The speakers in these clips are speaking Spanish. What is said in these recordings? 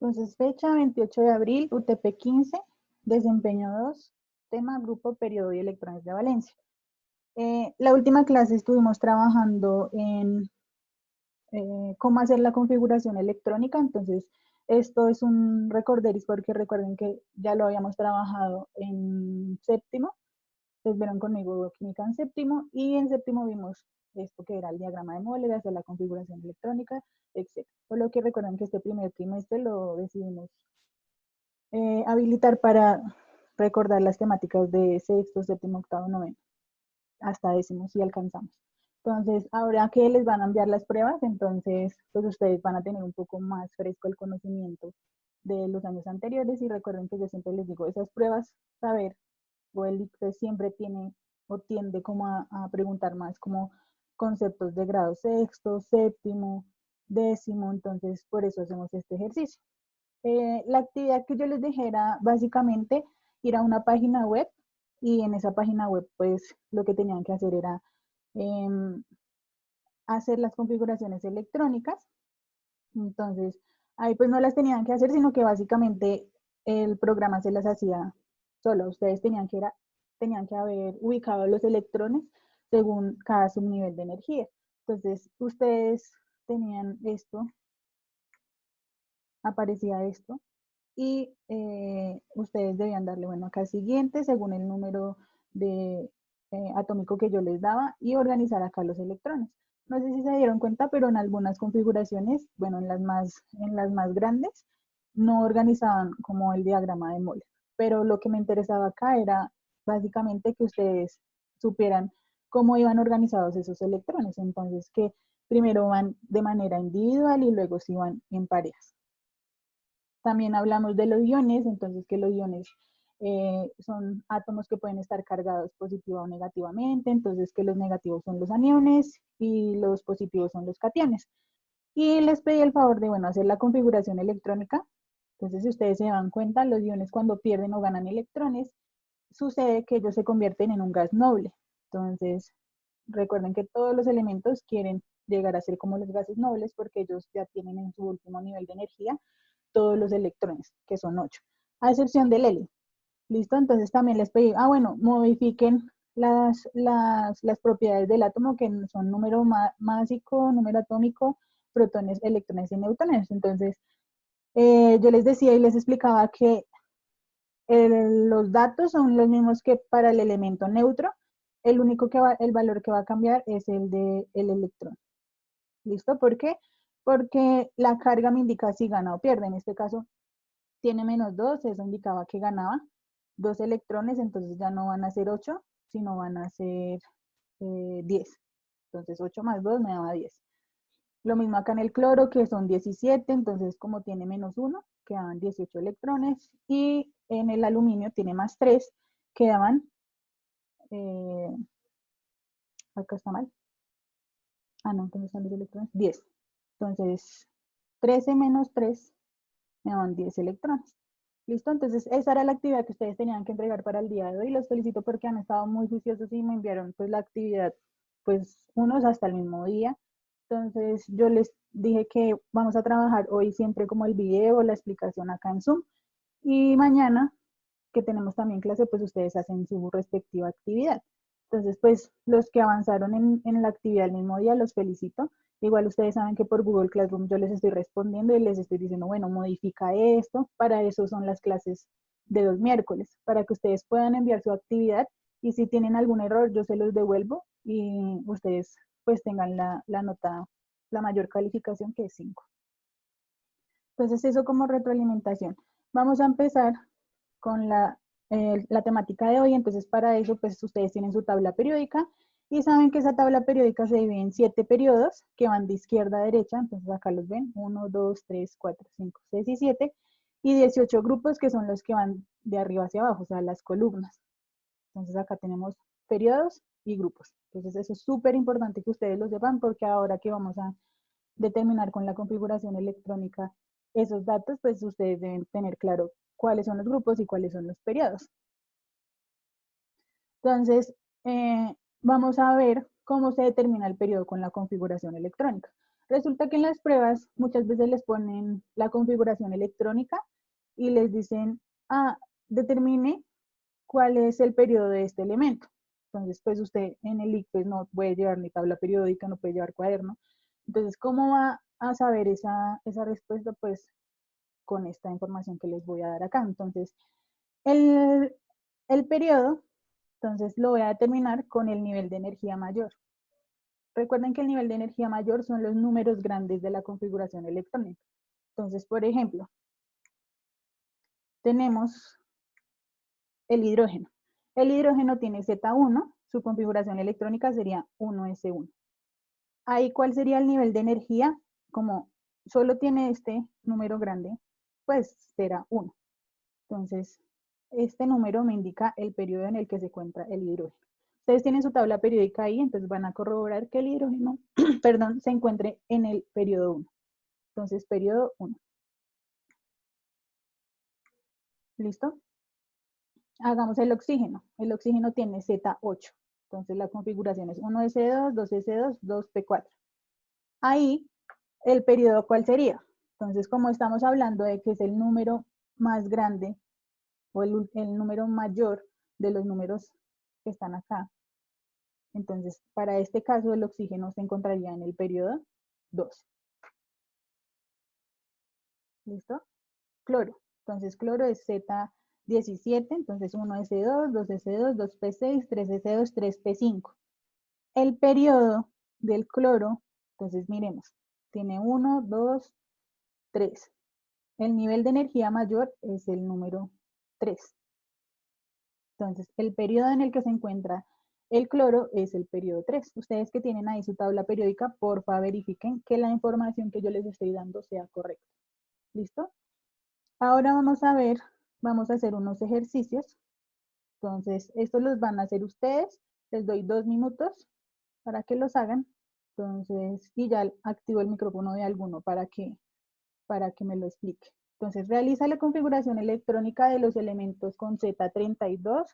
Entonces, fecha 28 de abril, UTP 15, desempeño 2, tema grupo, periodo y electrones de valencia. La última clase estuvimos trabajando en cómo hacer la configuración electrónica, entonces esto es un recorderis porque recuerden que ya lo habíamos trabajado en séptimo, entonces vieron conmigo química en séptimo, y en séptimo vimos esto que era el diagrama de Moller, hacer la configuración electrónica, etc. Solo que recuerden que este primer trimestre lo decidimos habilitar para recordar las temáticas de sexto, séptimo, octavo, noveno, hasta décimo si alcanzamos. Entonces, ahora que les van a enviar las pruebas, entonces pues ustedes van a tener un poco más fresco el conocimiento de los años anteriores, y recuerden que yo siempre les digo, esas pruebas, saber, o el ICFES siempre tiene o tiende como a preguntar más como conceptos de grado sexto, séptimo, décimo, entonces por eso hacemos este ejercicio. La actividad que yo les dejé era básicamente ir a una página web, y en esa página web pues lo que tenían que hacer era hacer las configuraciones electrónicas. Entonces ahí pues no las tenían que hacer, sino que básicamente el programa se las hacía solo. Ustedes tenían que haber ubicado los electrones según cada subnivel de energía. Entonces ustedes tenían esto, aparecía esto, y ustedes debían darle, bueno, acá siguiente, según el número de atómico que yo les daba, y organizar acá los electrones. No sé si se dieron cuenta, pero en algunas configuraciones, bueno, en las más grandes, no organizaban como el diagrama de Moller. Pero lo que me interesaba acá era básicamente que ustedes supieran cómo iban organizados esos electrones. Entonces, que primero van de manera individual y luego sí van en parejas. También hablamos de los iones, entonces que los iones son átomos que pueden estar cargados positiva o negativamente, entonces que los negativos son los aniones y los positivos son los cationes. Y les pedí el favor de, bueno, hacer la configuración electrónica. Entonces, si ustedes se dan cuenta, los iones cuando pierden o ganan electrones, sucede que ellos se convierten en un gas noble. Entonces, recuerden que todos los elementos quieren llegar a ser como los gases nobles porque ellos ya tienen en su último nivel de energía todos los electrones, que son 8, a excepción del helio. ¿Listo? Entonces también les pedí, bueno, modifiquen las propiedades del átomo, que son número másico, número atómico, protones, electrones y neutrones. Entonces, yo les decía y les explicaba que los datos son los mismos que para el elemento neutro, el único el valor que va a cambiar es el del electrón. ¿Listo? ¿Por qué? Porque la carga me indica si gana o pierde. En este caso, tiene -2, eso indicaba que ganaba 2 electrones, entonces ya no van a ser 8, sino van a ser 10. Entonces 8 más 2 me daba 10. Lo mismo acá en el cloro, que son 17, entonces como tiene -1, quedaban 18 electrones, y en el aluminio tiene +3, quedaban, acá está mal, no, ¿dónde están los electrones? 10. Entonces 13 menos 3 me daban 10 electrones. ¿Listo? Entonces esa era la actividad que ustedes tenían que entregar para el día de hoy. Los felicito porque han estado muy juiciosos y me enviaron pues la actividad, pues unos hasta el mismo día. Entonces yo les dije que vamos a trabajar hoy siempre como el video, la explicación acá en Zoom, y mañana que tenemos también clase, pues ustedes hacen su respectiva actividad. Entonces, pues los que avanzaron en la actividad el mismo día, los felicito. Igual ustedes saben que por Google Classroom yo les estoy respondiendo y les estoy diciendo, bueno, modifica esto. Para eso son las clases de los miércoles, para que ustedes puedan enviar su actividad, y si tienen algún error yo se los devuelvo y ustedes pues tengan la nota, la mayor calificación, que es 5. Entonces eso como retroalimentación. Vamos a empezar con la temática de hoy. Entonces para eso pues ustedes tienen su tabla periódica, y saben que esa tabla periódica se divide en 7 periodos que van de izquierda a derecha. Entonces acá los ven, 1, 2, 3, 4, 5, 6 y 7, y 18 grupos que son los que van de arriba hacia abajo, o sea, las columnas. Entonces acá tenemos periodos y grupos. Entonces eso es súper importante que ustedes lo sepan, porque ahora que vamos a determinar con la configuración electrónica esos datos, pues ustedes deben tener claro cuáles son los grupos y cuáles son los periodos. Entonces, vamos a ver cómo se determina el periodo con la configuración electrónica. Resulta que en las pruebas muchas veces les ponen la configuración electrónica y les dicen, determine cuál es el periodo de este elemento. Entonces, pues usted en el ICFES no puede llevar ni tabla periódica, no puede llevar cuaderno. Entonces, ¿cómo va a saber esa respuesta? Pues con esta información que les voy a dar acá. Entonces, el periodo, entonces lo voy a determinar con el nivel de energía mayor. Recuerden que el nivel de energía mayor son los números grandes de la configuración electrónica. Entonces, por ejemplo, tenemos el hidrógeno. El hidrógeno tiene Z1, su configuración electrónica sería 1S1. Ahí, ¿cuál sería el nivel de energía? Como solo tiene este número grande, pues será 1. Entonces, este número me indica el periodo en el que se encuentra el hidrógeno. Ustedes tienen su tabla periódica ahí, entonces van a corroborar que el hidrógeno, perdón, se encuentre en el periodo 1. Entonces, periodo 1. ¿Listo? Hagamos el oxígeno. El oxígeno tiene Z8. Entonces, la configuración es 1S2, 2S2, 2P4. Ahí, el periodo, ¿cuál sería? Entonces, como estamos hablando de que es el número más grande o el número mayor de los números que están acá, entonces, para este caso, el oxígeno se encontraría en el periodo 2. ¿Listo? Cloro. Entonces, cloro es Z17, entonces 1S2, 2S2, 2P6, 3S2, 3P5. El periodo del cloro, entonces miremos, tiene 1, 2, 3. El nivel de energía mayor es el número 3. Entonces, el periodo en el que se encuentra el cloro es el periodo 3. Ustedes que tienen ahí su tabla periódica, porfa verifiquen que la información que yo les estoy dando sea correcta. ¿Listo? Ahora vamos a ver, vamos a hacer unos ejercicios. Entonces, estos los van a hacer ustedes. Les doy 2 minutos para que los hagan. Entonces, y ya activo el micrófono de alguno para que me lo explique. Entonces, realiza la configuración electrónica de los elementos con Z32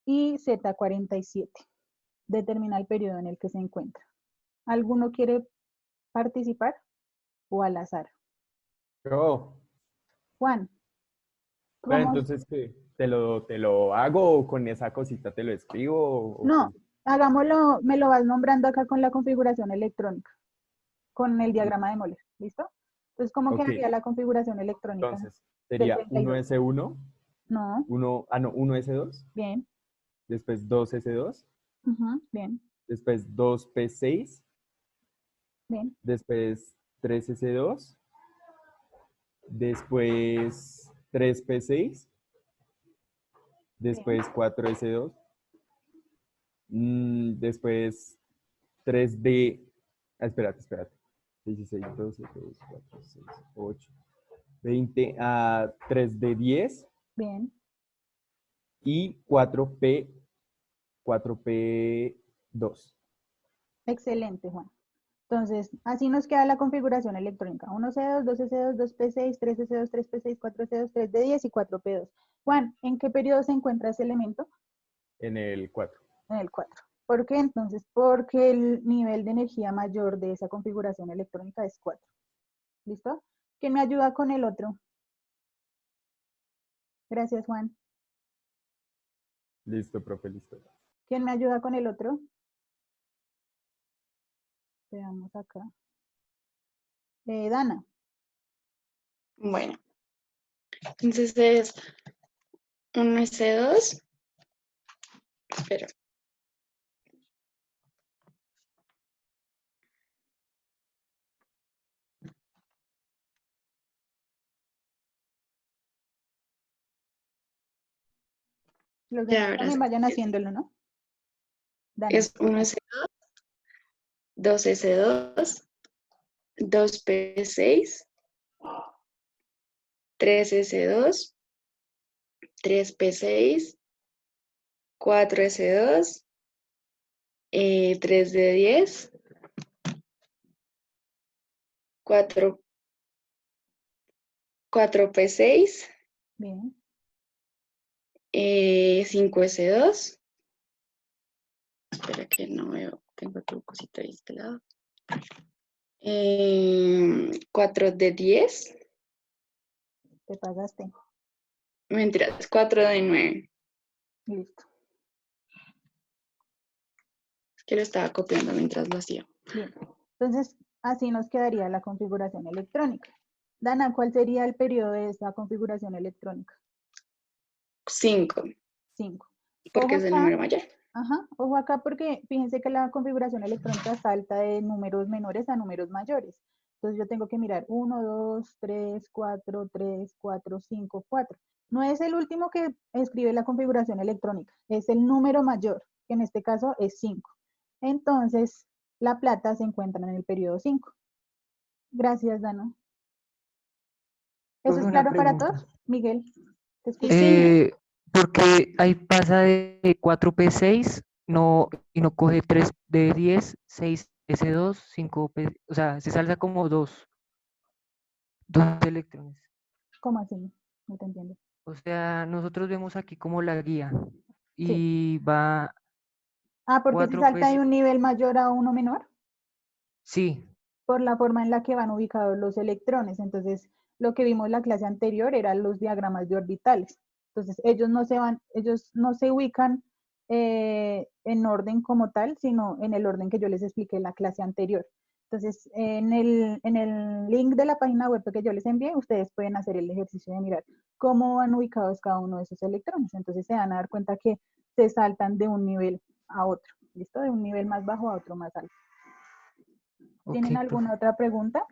y Z47. Determina el periodo en el que se encuentra. ¿Alguno quiere participar o al azar? Yo. Juan, Pero ¿cómo? entonces, ¿qué? ¿Te lo hago o con esa cosita te lo escribo o No, cómo? hagámoslo, me lo vas nombrando acá con la configuración electrónica, con el diagrama de Moller, ¿listo? Entonces, ¿cómo Ok, quedaría la configuración electrónica entonces del sería 32? 1S1, No, 1S2, bien, después 2S2, bien, después 2P6, bien, después 3S2, después 3P6, bien, después 4S2, después 3D, espérate, 16, 12, 13, 4, 6, 8, 20, 3D10 bien. y 4P2. Excelente, Juan. Entonces, así nos queda la configuración electrónica. 1C2, 2S2, 2P6, 3S2, 3P6, 4C2, 3D10 y 4P2. Juan, ¿en qué periodo se encuentra ese elemento? En el 4. En el 4. ¿Por qué entonces? Porque el nivel de energía mayor de esa configuración electrónica es 4. ¿Listo? ¿Quién me ayuda con el otro? Gracias, Juan. Listo, profe, listo. ¿Quién me ayuda con el otro? Veamos acá. Dana. Bueno, entonces es un S2. Espera, Los ya demás ahora también sí. vayan haciéndolo, ¿no? Dana, Es un S2, 2S2, 2P6, 3S2, 3P6, 4S2, 3D10, 4P6, bien. 5S2. Espera que no veo, tengo tu cosita ahí de este lado. 4 de 10. Te pasaste. Mentiras, 4 de 9. Listo. Es que lo estaba copiando mientras lo hacía. Bien. Entonces, así nos quedaría la configuración electrónica. Dana, ¿cuál sería el periodo de esta configuración electrónica? 5, 5. porque Ojo es el acá. número mayor. Ajá, ojo acá porque fíjense que la configuración electrónica salta de números menores a números mayores. Entonces yo tengo que mirar 1, 2, 3, 4, 3, 4, 5, 4. No es el último que escribe la configuración electrónica, es el número mayor, que en este caso es 5. Entonces, la plata se encuentra en el periodo 5. Gracias, Dana. ¿Eso es Una claro para pregunta. todos? Miguel, te Sí, escucho. señor. Porque ahí pasa de 4P6 no, y no coge 3D10, 6S2, 5P, o sea, se salta como dos electrones. ¿Cómo así? No te entiendo. O sea, nosotros vemos aquí como la guía Sí. y va Ah, porque se salta 4P, de un nivel mayor a uno menor. sí, Por la forma en la que van ubicados los electrones. Entonces, lo que vimos en la clase anterior eran los diagramas de orbitales. Entonces, ellos no se ubican en orden como tal, sino en el orden que yo les expliqué en la clase anterior. Entonces, en el link de la página web que yo les envié, ustedes pueden hacer el ejercicio de mirar cómo van ubicados cada uno de esos electrones. Entonces, se van a dar cuenta que se saltan de un nivel a otro, ¿listo? De un nivel más bajo a otro más alto. ok, ¿Tienen profe. alguna otra pregunta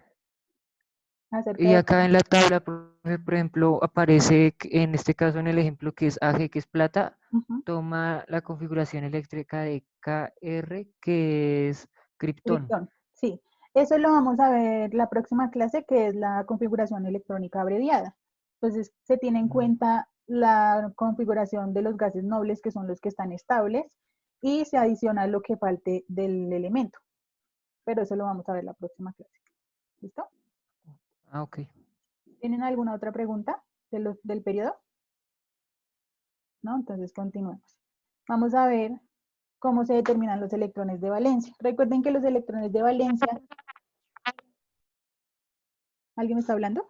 acerca Y de acá cómo? en la tabla, profe, por ejemplo, aparece en este caso en el ejemplo que es AG, que es plata, Ujú. toma la configuración eléctrica de KR, que es criptón. Krypton, sí. Eso lo vamos a ver la próxima clase, que es la configuración electrónica abreviada. Entonces, se tiene en Mm, cuenta la configuración de los gases nobles, que son los que están estables, y se adiciona lo que falte del elemento. Pero eso lo vamos a ver la próxima clase. ¿Listo? Ah, ok. ¿Tienen alguna otra pregunta del periodo? ¿No? Entonces, continuemos. Vamos a ver cómo se determinan los electrones de valencia. Recuerden que los electrones de valencia, ¿alguien me está hablando?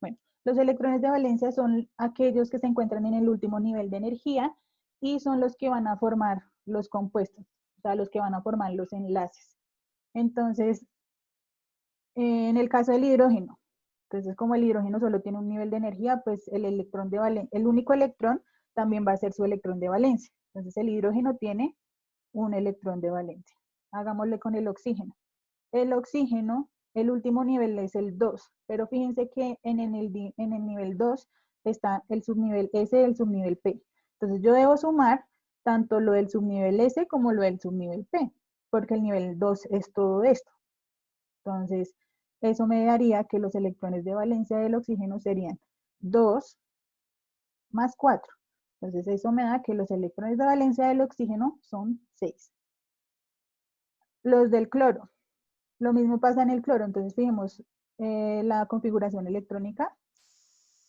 Bueno, los electrones de valencia son aquellos que se encuentran en el último nivel de energía y son los que van a formar los compuestos, o sea, los que van a formar los enlaces. Entonces, en el caso del hidrógeno, entonces como el hidrógeno solo tiene un nivel de energía, pues el electrón de valencia, el único electrón también va a ser su electrón de valencia. Entonces el hidrógeno tiene un electrón de valencia. Hagámosle con el oxígeno. El oxígeno, el último nivel es el 2, pero fíjense que en el nivel 2 está el subnivel S y el subnivel P. Entonces yo debo sumar tanto lo del subnivel S como lo del subnivel P, porque el nivel 2 es todo esto. Entonces, eso me daría que los electrones de valencia del oxígeno serían 2 más 4. Entonces, eso me da que los electrones de valencia del oxígeno son 6. Los del cloro, lo mismo pasa en el cloro, entonces fijemos la configuración electrónica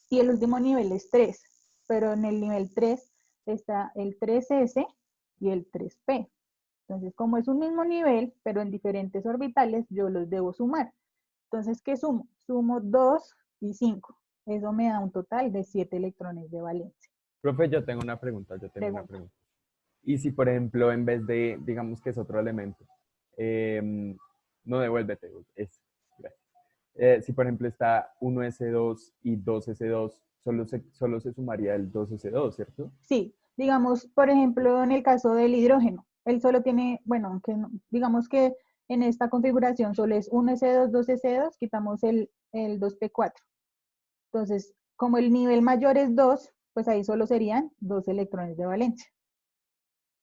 y el último nivel es 3, pero en el nivel 3 está el 3s y el 3p. Entonces, como es un mismo nivel, pero en diferentes orbitales, yo los debo sumar. Entonces, ¿qué sumo? Sumo 2 y 5. Eso me da un total de 7 electrones de valencia. Profe, yo tengo una pregunta, yo tengo una Pregunta. pregunta. Y si, por ejemplo, en vez de, digamos que es otro elemento, no devuélvete, gracias. Si, por ejemplo, está 1s2 y 2s2, solo se sumaría el 2s2, ¿cierto? Sí, digamos, por ejemplo, en el caso del hidrógeno, él solo tiene, bueno, aunque digamos que en esta configuración solo es 1s2, 2s2, quitamos el 2p4. Entonces, como el nivel mayor es 2, pues ahí solo serían 2 electrones de valencia.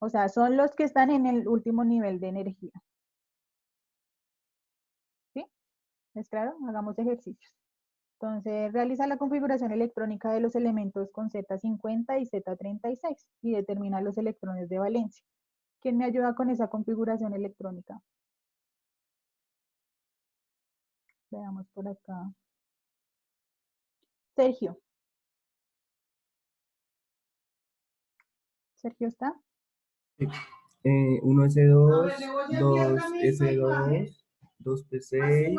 O sea, son los que están en el último nivel de energía. ¿Sí? ¿Es claro? Hagamos ejercicios. Entonces, realiza la configuración electrónica de los elementos con Z50 y Z36 y determina los electrones de valencia. ¿Quién me ayuda con esa configuración electrónica? Veamos por acá. Sergio. ¿Sergio está? 1s2, 2s2, 2p6,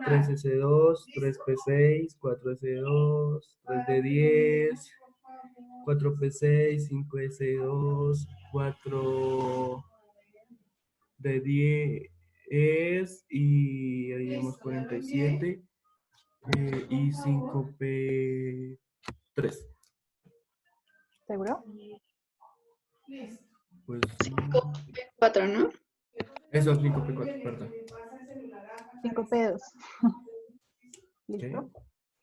3s2, 3p6, 4s2, 3d10, 4p6, 5s2, 4d10 y haríamos 47 y 5p3. ¿Seguro? Pues 4, ¿no? eso es 5p4, perdón. 5p2. Ok. ¿Listo?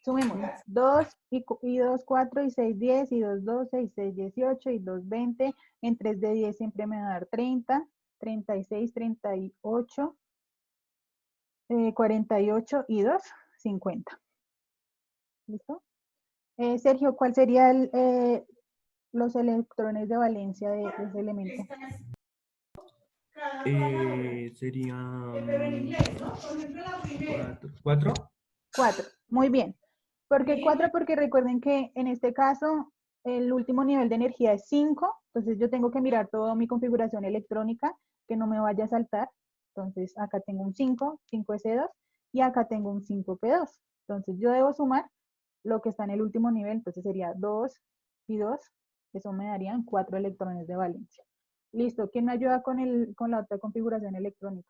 Sumemos 2 y 2, 4 y 6, 10 y 2, 12 y 6, 18 y 2, 20. En 3 de 10 siempre me va a dar 30, 36, 38, 48 y 2, 50. ¿Listo? Sergio, ¿cuál serían los electrones de valencia de ese elemento? Serían 4. 4. Muy bien. ¿Por qué 4? Porque recuerden que en este caso el último nivel de energía es 5. Entonces yo tengo que mirar toda mi configuración electrónica que no me vaya a saltar. Entonces acá tengo un 5, 5s2 y acá tengo un 5p2. Entonces yo debo sumar lo que está en el último nivel. Entonces sería 2 y 2. Eso me darían 4 electrones de valencia. Listo. ¿Quién me ayuda con la otra configuración electrónica?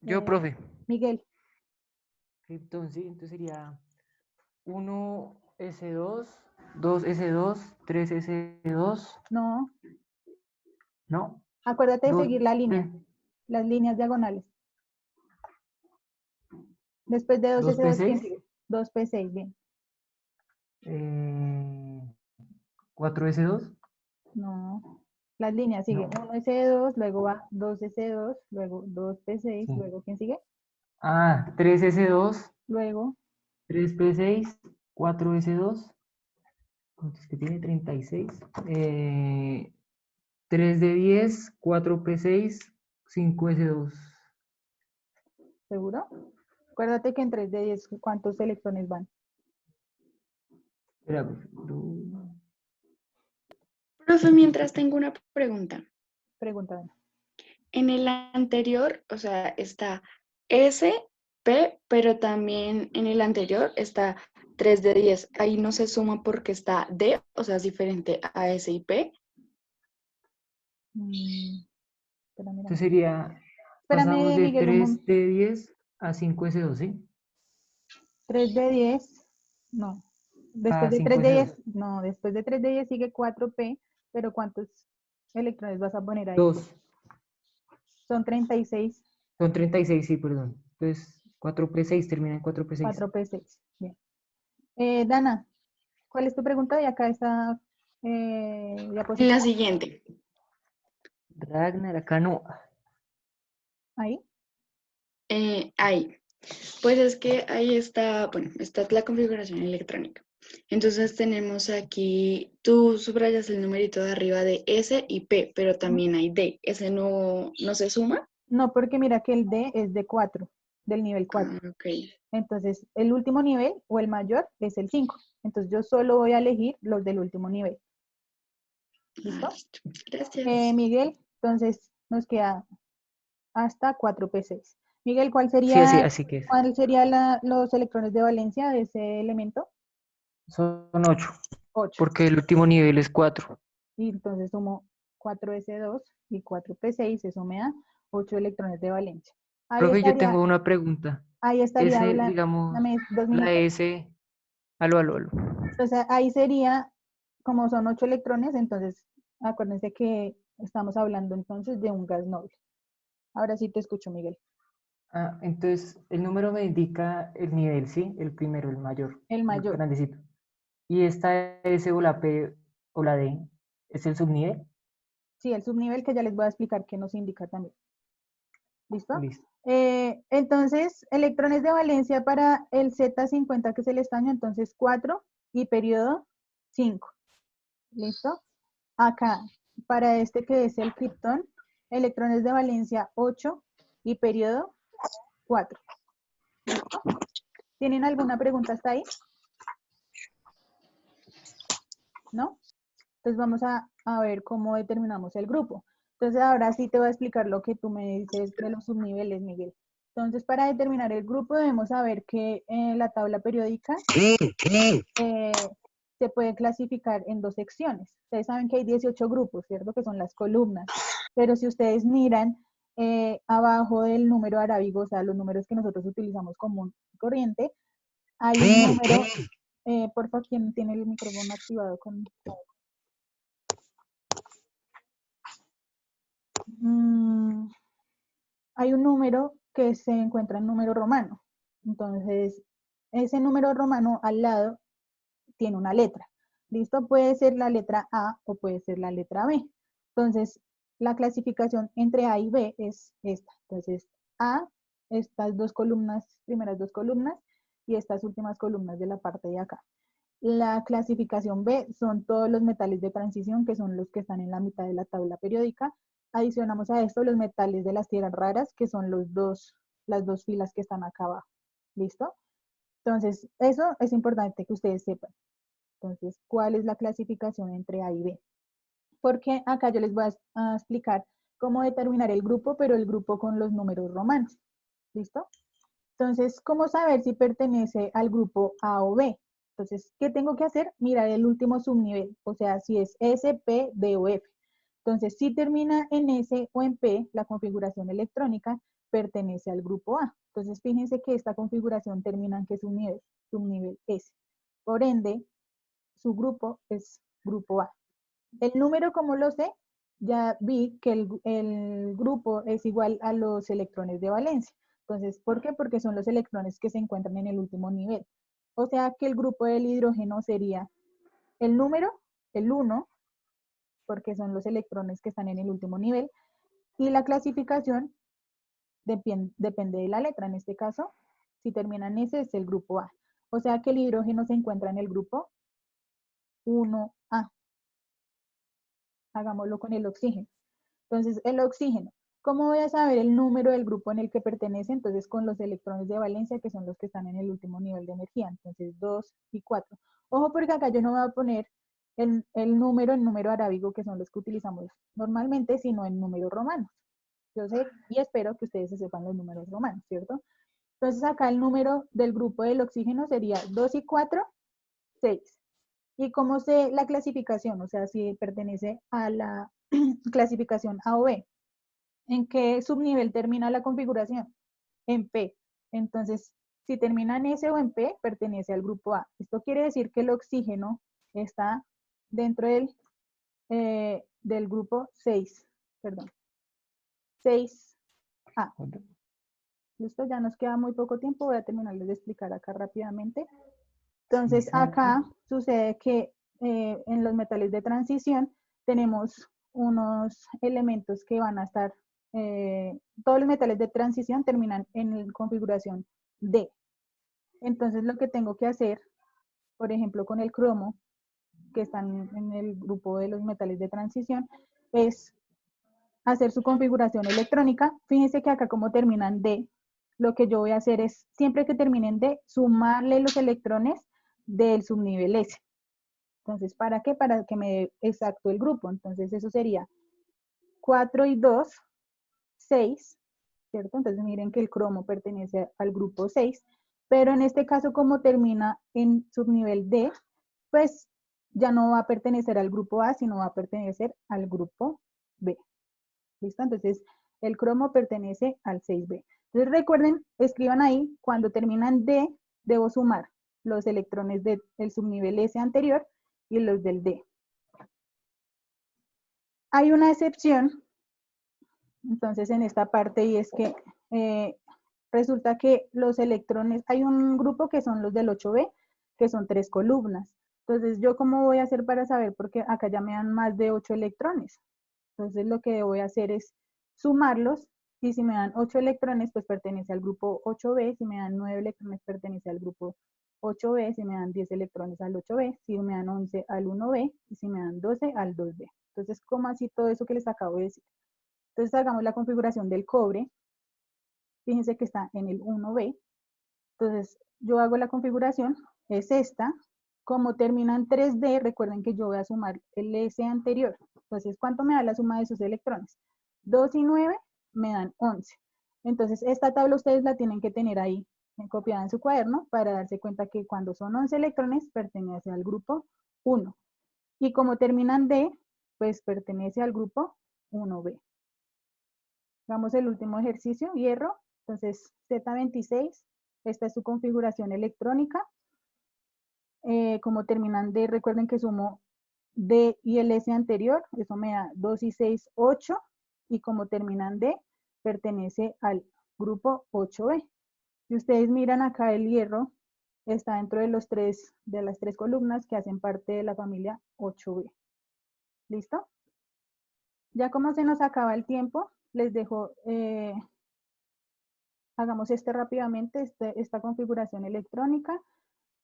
Yo, profe. Miguel. Entonces sería 1s2, 2s2, 3s2, No. ¿no? Acuérdate de 2, seguir la línea, las líneas diagonales. Después de 2S2, ¿quién 2p6, sigue? 2P6, bien. 4s2, No, las líneas siguen. no, 1S2, luego va 2S2, luego 2P6, sí. luego ¿quién sigue? 3s2, Luego 3p6, 4s2, ¿cuánto es que tiene? 36. 3 de 10, 4p6, 5s2. ¿seguro? Acuérdate que en 3 de 10, ¿cuántos electrones van? Espera, Profe, mientras tengo una pregunta. Pregunta. En el anterior, o sea, está S, P, pero también en el anterior está 3 de 10. Ahí no se suma porque está D, o sea, es diferente a S y P. Espérame, entonces sería, pasamos espérame, de Miguel, 3 de 10 a 5s2, ¿sí? 3 de 10, no. Después A de 3 de 10, 5s2. no, después de 3 de 10 sigue 4P, pero ¿cuántos electrones vas a poner ahí? 2. Son 36, Son 36, sí, perdón. Entonces, 4p6 termina en 4p6. 4P6. Bien. Dana, ¿cuál es tu pregunta? Y acá está En diapositiva. la siguiente. Ragnar, acá no. Ahí. Ahí. Pues es que ahí está, bueno, está la configuración electrónica. Entonces tenemos aquí, tú subrayas el numerito de arriba de S y P, pero también hay D. ¿Ese no se suma? No, porque mira que el D es de 4, del nivel 4. Ah, ok. Entonces, el último nivel o el mayor es el 5. Entonces, yo solo voy a elegir los del último nivel. ¿Listo? Listo. Gracias. Miguel, entonces nos queda hasta 4P6. Miguel, Sí, así que es. ¿cuál sería los electrones de valencia de ese elemento? Son 8, 8. porque el último nivel es 4. Y entonces sumo 4S2 y 4P6, eso me da 8 electrones de valencia. Ahí Profe, yo estaría, tengo una pregunta. ahí estaría, Ese, digamos, dame 2 la minutos. S, aló. Entonces ahí sería, como son 8 electrones, entonces acuérdense que estamos hablando entonces de un gas noble. Ahora sí te escucho, Miguel. Entonces, el número me indica el nivel, ¿sí? El primero, el mayor, El el mayor. grandecito. Y esta S o la P o la D, ¿es el subnivel? Sí, el subnivel que ya les voy a explicar qué nos indica también. ¿Listo? Listo. Entonces, electrones de valencia para el Z50, que es el estaño, entonces 4 y periodo 5. ¿Listo? Acá, para este que es el criptón, electrones de valencia 8 y periodo 4. ¿Listo? ¿Tienen alguna pregunta hasta ahí? ¿No? Entonces vamos a ver cómo determinamos el grupo. Entonces ahora sí te voy a explicar lo que tú me dices de los subniveles, Miguel. Entonces para determinar el grupo debemos saber que la tabla periódica se puede clasificar en dos secciones. Ustedes saben que hay 18 grupos, ¿cierto? Que son las columnas. Pero si ustedes miran abajo del número arábigo, o sea, los números que nosotros utilizamos común y corriente, hay un número, por favor, ¿quién tiene el micrófono activado con? Hay un número que se encuentra en número romano. Entonces, ese número romano al lado tiene una letra. ¿Listo? Puede ser la letra A o puede ser la letra B. Entonces, la clasificación entre A y B es esta. Entonces, A, estas dos columnas, primeras dos columnas, y estas últimas columnas de la parte de acá. La clasificación B son todos los metales de transición, que son los que están en la mitad de la tabla periódica. Adicionamos a esto los metales de las tierras raras, que son las dos filas que están acá abajo. ¿Listo? Entonces, eso es importante que ustedes sepan. Entonces, ¿cuál es la clasificación entre A y B? Porque acá yo les voy a explicar cómo determinar el grupo, pero el grupo con los números romanos. ¿Listo? Entonces, ¿cómo saber si pertenece al grupo A o B? Entonces, ¿qué tengo que hacer? Mirar el último subnivel, o sea, si es S, P, D o F. Entonces, si termina en S o en P, la configuración electrónica pertenece al grupo A. Entonces, fíjense que esta configuración termina en ¿qué subnivel? Subnivel S. Por ende, su grupo es grupo A. El número, ¿cómo lo sé? Ya vi que el grupo es igual a los electrones de valencia. Entonces, ¿por qué? Porque son los electrones que se encuentran en el último nivel. O sea que el grupo del hidrógeno sería el número, el 1, porque son los electrones que están en el último nivel, y la clasificación depende de la letra. En este caso, si termina en S, es el grupo A. O sea que el hidrógeno se encuentra en el grupo 1A. Hagámoslo con el oxígeno. Entonces, el oxígeno. ¿Cómo voy a saber el número del grupo en el que pertenece? Entonces, con los electrones de valencia, que son los que están en el último nivel de energía. Entonces, 2 y 4. Ojo, porque acá yo no voy a poner el número en número arábigo, que son los que utilizamos normalmente, sino en números romanos. Yo sé y espero que ustedes se sepan los números romanos, ¿cierto? Entonces, acá el número del grupo del oxígeno sería 2 y 4, 6. ¿Y cómo sé la clasificación? O sea, si pertenece a la clasificación A o B. ¿En qué subnivel termina la configuración? En P. Entonces, si termina en S o en P, pertenece al grupo A. Esto quiere decir que el oxígeno está dentro del grupo 6, perdón, 6A. Listo, ya nos queda muy poco tiempo, voy a terminar de explicar acá rápidamente. Entonces, acá sucede que en los metales de transición tenemos unos elementos que van a estar, todos los metales de transición terminan en configuración D. Entonces, lo que tengo que hacer, por ejemplo, con el cromo, que están en el grupo de los metales de transición, es hacer su configuración electrónica. Fíjense que acá como terminan D, lo que yo voy a hacer es, siempre que terminen D, sumarle los electrones del subnivel S. Entonces, ¿para qué? Para que me dé exacto el grupo. Entonces, eso sería 4 y 2, 6, ¿cierto? Entonces, miren que el cromo pertenece al grupo 6, pero en este caso, como termina en subnivel D, pues ya no va a pertenecer al grupo A, sino va a pertenecer al grupo B. ¿Listo? Entonces, el cromo pertenece al 6B. Entonces, recuerden, escriban ahí, cuando terminan D, debo sumar los electrones del subnivel S anterior y los del D. Hay una excepción, entonces, en esta parte, y es que resulta que los electrones, hay un grupo que son los del 8B, que son 3 columnas. Entonces, ¿yo cómo voy a hacer para saber? Porque acá ya me dan más de 8 electrones. Entonces, lo que voy a hacer es sumarlos, y si me dan 8 electrones, pues pertenece al grupo 8B, si me dan 9 electrones, pertenece al grupo 8B, si me dan 10 electrones al 8B, si me dan 11 al 1B, y si me dan 12 al 2B. Entonces, ¿cómo así todo eso que les acabo de decir? Entonces, hagamos la configuración del cobre. Fíjense que está en el 1B. Entonces, yo hago la configuración, es esta. como termina en 3D, recuerden que yo voy a sumar el S anterior. Entonces, ¿cuánto me da la suma de sus electrones? 2 y 9 me dan 11. Entonces, esta tabla ustedes la tienen que tener ahí copiada en su cuaderno para darse cuenta que cuando son 11 electrones pertenece al grupo 1. Y como terminan D, pues pertenece al grupo 1B. Hagamos el último ejercicio, hierro. Entonces, Z26, esta es su configuración electrónica. Como terminan D, recuerden que sumo D y el S anterior, eso me da 2 y 6, 8. Y como terminan D, pertenece al grupo 8B. Si ustedes miran acá, el hierro está dentro de las tres columnas que hacen parte de la familia 8B. ¿Listo? Ya como se nos acaba el tiempo, les dejo, hagamos rápidamente, esta configuración electrónica.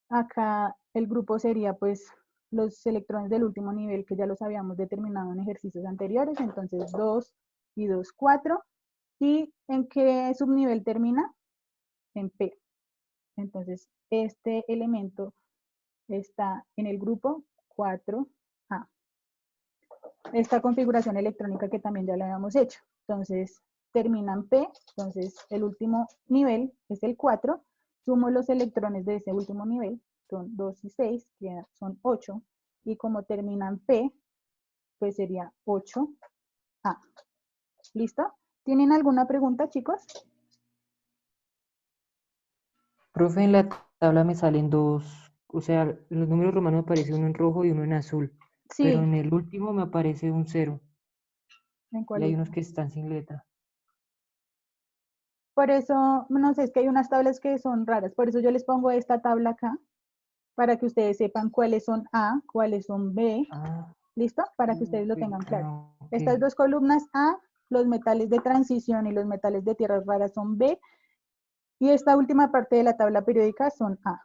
Acá el grupo sería pues los electrones del último nivel que ya los habíamos determinado en ejercicios anteriores, entonces 2 y 2, 4. ¿Y en qué subnivel termina? En P. Entonces, este elemento está en el grupo 4A. Esta configuración electrónica que también ya la habíamos hecho. Entonces, termina en P, entonces el último nivel es el 4. Sumo los electrones de ese último nivel, son 2 y 6, que son 8. Y como termina en P, pues sería 8A. ¿Listo? ¿Tienen alguna pregunta, chicos? Profe, en la tabla me salen dos, o sea, los números romanos me aparece uno en rojo y uno en azul, pero Sí. en el último me aparece un 0 ¿En y cuál hay unos último? que están sin letra. Por eso, no sé, es que hay unas tablas que son raras. Por eso yo les pongo esta tabla acá, para que ustedes sepan cuáles son A, cuáles son B. Ah, ¿Listo? Para que ustedes lo tengan claro. ok. Estas dos columnas A, los metales de transición y los metales de tierras raras son B. Y esta última parte de la tabla periódica son A.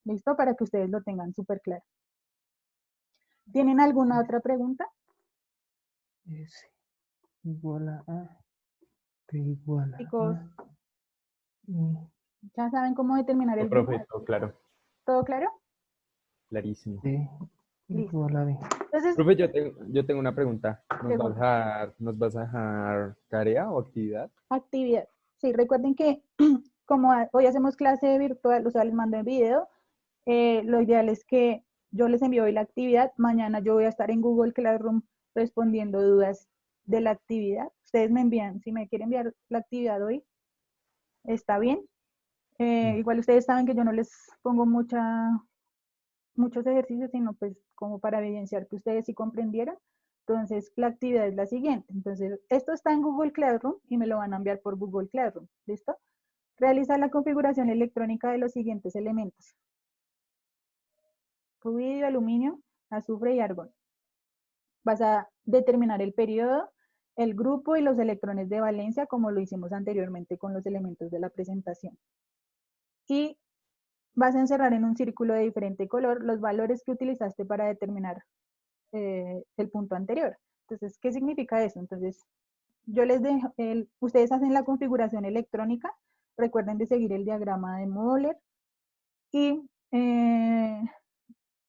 ¿Listo? Para que ustedes lo tengan súper claro. ¿Tienen alguna otra pregunta? S igual a A, P igual a Chicos, A. Y ¿ya saben cómo determinar el grupo? Profe, todo claro, ¿Todo claro? clarísimo. P Listo. igual a B. Entonces, Profe, yo tengo una pregunta. pregunta. Nos vas a dejar tarea o actividad? Actividad. Sí, recuerden que como hoy hacemos clase virtual, o sea, les mando en video, lo ideal es que yo les envío hoy la actividad. Mañana yo voy a estar en Google Classroom respondiendo dudas de la actividad. Ustedes me envían, si me quieren enviar la actividad hoy, está bien. Igual ustedes saben que yo no les pongo muchos ejercicios, sino pues como para evidenciar que ustedes sí comprendieron. Entonces, la actividad es la siguiente. Entonces, esto está en Google Classroom y me lo van a enviar por Google Classroom. ¿Listo? Realizar la configuración electrónica de los siguientes elementos: rubidio, aluminio, azufre y argón. Vas a determinar el periodo, el grupo y los electrones de valencia, como lo hicimos anteriormente con los elementos de la presentación. Y vas a encerrar en un círculo de diferente color los valores que utilizaste para determinar el punto anterior. Entonces, ¿qué significa eso? Entonces, yo les dejo, ustedes hacen la configuración electrónica, recuerden de seguir el diagrama de Moller y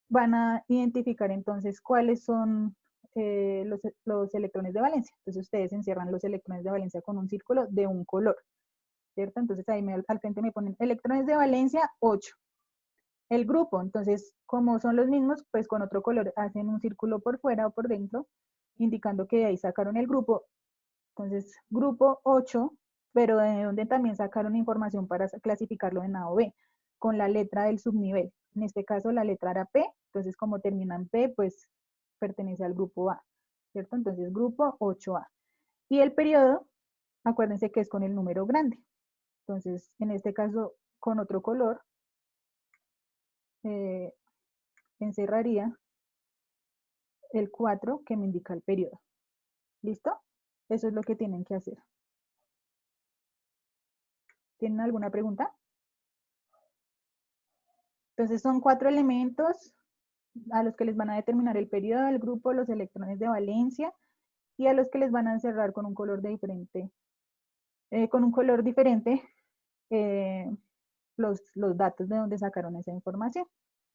van a identificar entonces cuáles son los electrones de valencia. Entonces, ustedes encierran los electrones de valencia con un círculo de un color, ¿cierto? Entonces, ahí al frente me ponen electrones de valencia 8. El grupo, entonces, como son los mismos, pues con otro color hacen un círculo por fuera o por dentro, indicando que de ahí sacaron el grupo. Entonces, grupo 8, pero de donde también sacaron información para clasificarlo en A o B, con la letra del subnivel. En este caso, la letra era P, entonces como termina en P, pues pertenece al grupo A, ¿cierto? Entonces, grupo 8A. Y el periodo, acuérdense que es con el número grande. Entonces, en este caso, con otro color, encerraría el 4 que me indica el periodo. ¿Listo? Eso es lo que tienen que hacer. ¿Tienen alguna pregunta? Entonces son 4 elementos a los que les van a determinar el periodo del grupo, los electrones de valencia, y a los que les van a encerrar con un color diferente, los datos de donde sacaron esa información.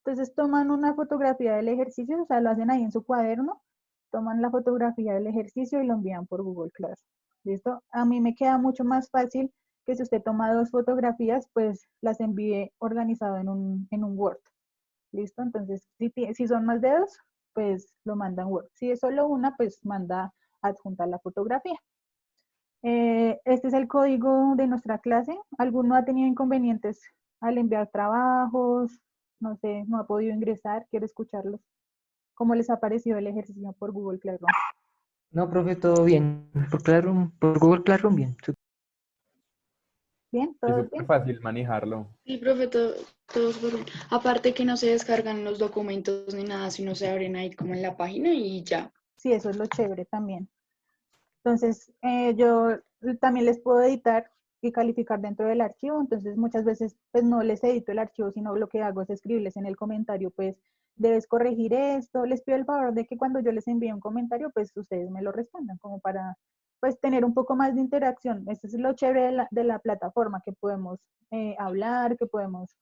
Entonces toman una fotografía del ejercicio, o sea, lo hacen ahí en su cuaderno, toman la fotografía del ejercicio y lo envían por Google Classroom. ¿Listo? A mí me queda mucho más fácil que si usted toma 2 fotografías, pues las envíe organizado en un Word. ¿Listo? Entonces, si son más de 2, pues lo manda en Word. Si es solo una, pues manda adjuntar la fotografía. Este es el código de nuestra clase. ¿Alguno ha tenido inconvenientes al enviar trabajos? No sé, no ha podido ingresar, quiero escucharlos. ¿Cómo les ha parecido el ejercicio por Google Classroom? No, profe, todo bien. Por Classroom, por Google Classroom, bien. ¿Bien? Es ¿Todo súper bien? fácil manejarlo. Sí, profe, todo súper bien. Aparte que no se descargan los documentos ni nada, sino se abren ahí como en la página y ya. Sí, eso es lo chévere también. Entonces, yo también les puedo editar y calificar dentro del archivo, entonces muchas veces pues no les edito el archivo, sino lo que hago es escribirles en el comentario, pues debes corregir esto, les pido el favor de que cuando yo les envíe un comentario, pues ustedes me lo respondan, como para pues tener un poco más de interacción. Eso es lo chévere de la plataforma, que podemos hablar, que podemos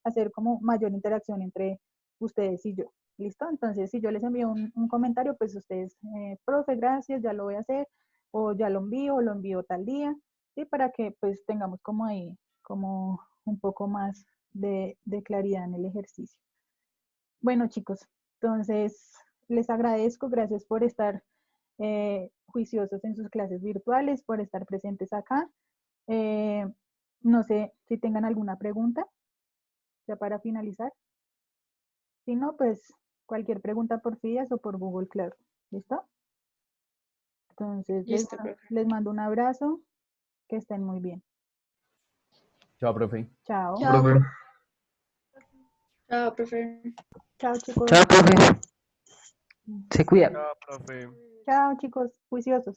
hacer como mayor interacción entre ustedes y yo. ¿Listo? Entonces, si yo les envío un comentario, pues ustedes, profe, gracias, ya lo voy a hacer, o ya lo envío tal día, ¿sí? Para que pues tengamos como ahí, como un poco más de claridad en el ejercicio. Bueno, chicos, entonces les agradezco, gracias por estar juiciosos en sus clases virtuales, por estar presentes acá. No sé si tengan alguna pregunta, ya para finalizar. Si no, pues cualquier pregunta por Fidas o por Google Classroom. ¿Listo? Entonces, Listo, profe. les mando un abrazo. Que estén muy bien. Chao, profe. Chao. Chao. Profe. Chao, profe. Chao, chicos. Chao, profe. Se cuida. Chao, profe. Chao, chicos. Juiciosos.